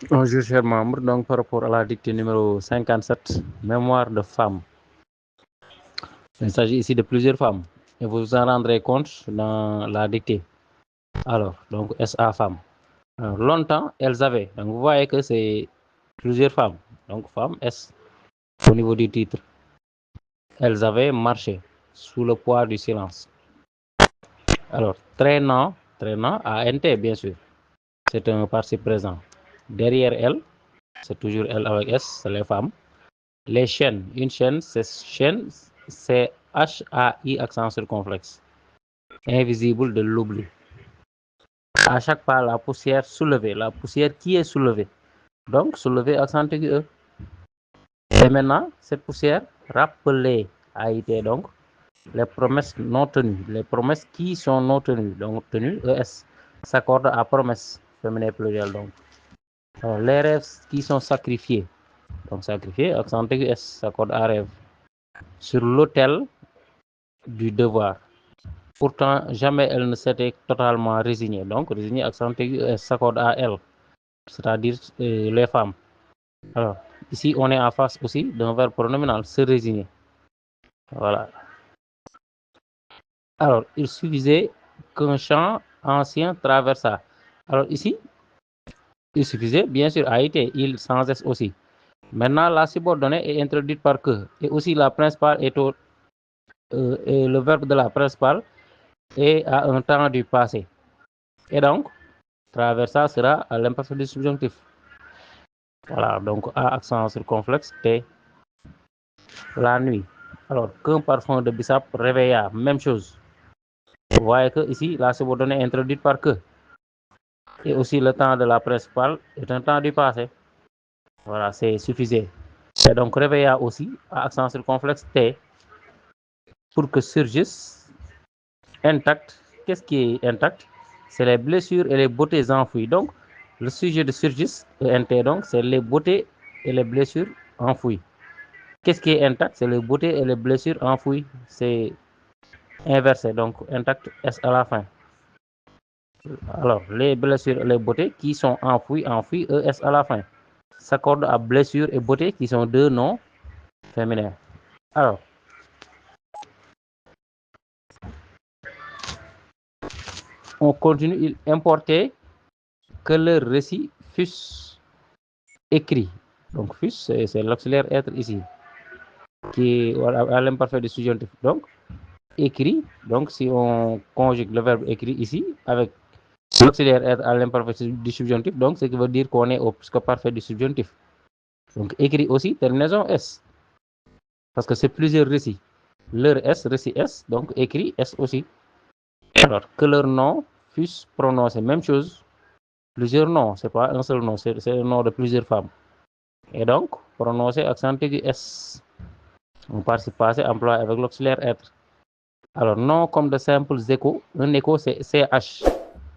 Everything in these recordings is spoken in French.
Bonjour, chers membres. Donc, par rapport à la dictée numéro 57, mémoire de femme. Il s'agit ici de plusieurs femmes. Et vous vous en rendrez compte dans la dictée. Alors, donc, SA femme. Alors, longtemps, elles avaient. Donc, vous voyez que c'est plusieurs femmes. Donc, femme, S, au niveau du titre. Elles avaient marché sous le poids du silence. Alors, traînant, ANT, bien sûr. C'est un participe présent. Derrière elle, c'est toujours elle avec S, c'est les femmes. Les chaînes, une chaîne, c'est H-A-I accent circonflexe. Invisible de l'oubli. À chaque pas, la poussière soulevée, la poussière qui est soulevée. Donc, soulevée accent aigu E. Et maintenant, cette poussière rappelée a été donc les promesses non tenues. Les promesses qui sont non tenues, donc tenues, ES, s'accordent à promesses, féminin pluriel donc. Alors, les rêves qui sont sacrifiés, donc sacrifiés, accent aigu S, s'accorde à rêve. Sur l'autel du devoir. Pourtant, jamais elle ne s'était totalement résignée. Donc, résignée, accent aigu, s'accorde à elle, c'est-à-dire les femmes. Alors, ici, on est en face aussi d'un verbe pronominal, se résigner. Voilà. Alors, il suffisait qu'un champ ancien traversât. Alors, ici, il suffisait, bien sûr, a été, il sans S aussi. Maintenant, la subordonnée est introduite par que. Et aussi, la principale est et le verbe de la principale est à un temps du passé. Et donc, traversa sera à l'imparfait du subjonctif. Voilà, donc A accent circonflexe, T, la nuit. Alors, qu'un parfum de bissap réveilla, même chose. Vous voyez que ici, la subordonnée est introduite par que. Et aussi, le temps de la principale est un temps du passé. Voilà, c'est suffisant. Et donc, réveilla aussi, à accent circonflexe, T, pour que surgisse intact. Qu'est-ce qui est intact? C'est les blessures et les beautés enfouies. Donc, le sujet de surgisse, ENT, donc, c'est les beautés et les blessures enfouies. Qu'est-ce qui est intact? C'est les beautés et les blessures enfouies. C'est inversé, donc intact S à la fin. Alors, les blessures et les beautés qui sont enfouies, ES à la fin, s'accordent à blessures et beautés qui sont deux noms féminins. Alors, on continue, il importait que le récit fût écrit. Donc, fût, c'est l'auxiliaire être ici, qui est à l'imparfait du subjonctif. Donc, écrit, donc si on conjugue le verbe écrit ici avec l'auxiliaire être à l'imparfait du subjonctif, donc ce qui veut dire qu'on est au presque parfait du subjonctif. Donc, écrit aussi, terminaison S. Parce que c'est plusieurs récits. Leur S, récit S, donc écrit S aussi. Alors, que leur nom fût prononcé, même chose, plusieurs noms, c'est pas un seul nom, c'est le nom de plusieurs femmes. Et donc, prononcé accent aigu S. On participe passé employé avec l'auxiliaire être. Alors, non comme de simples échos. Un écho, c'est CH.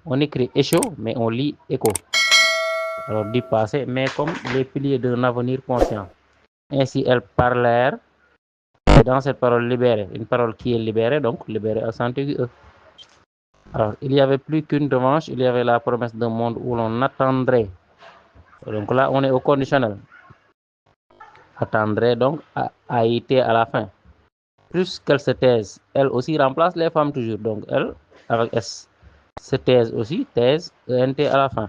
On écrit écho, mais on lit écho. Alors, du passé, mais comme les piliers d'un avenir conscient. Ainsi, elles parlèrent. Et dans cette parole libérée, une parole qui est libérée, donc libérée accent aigu E. Alors, il n'y avait plus qu'une revanche, il y avait la promesse d'un monde où l'on attendrait. Donc là, on est au conditionnel. Attendrait donc a été à la fin. Plus qu'elle se taise, elle aussi remplace les femmes toujours. Donc, elle, avec S, se taise aussi, taise, ENT à la fin.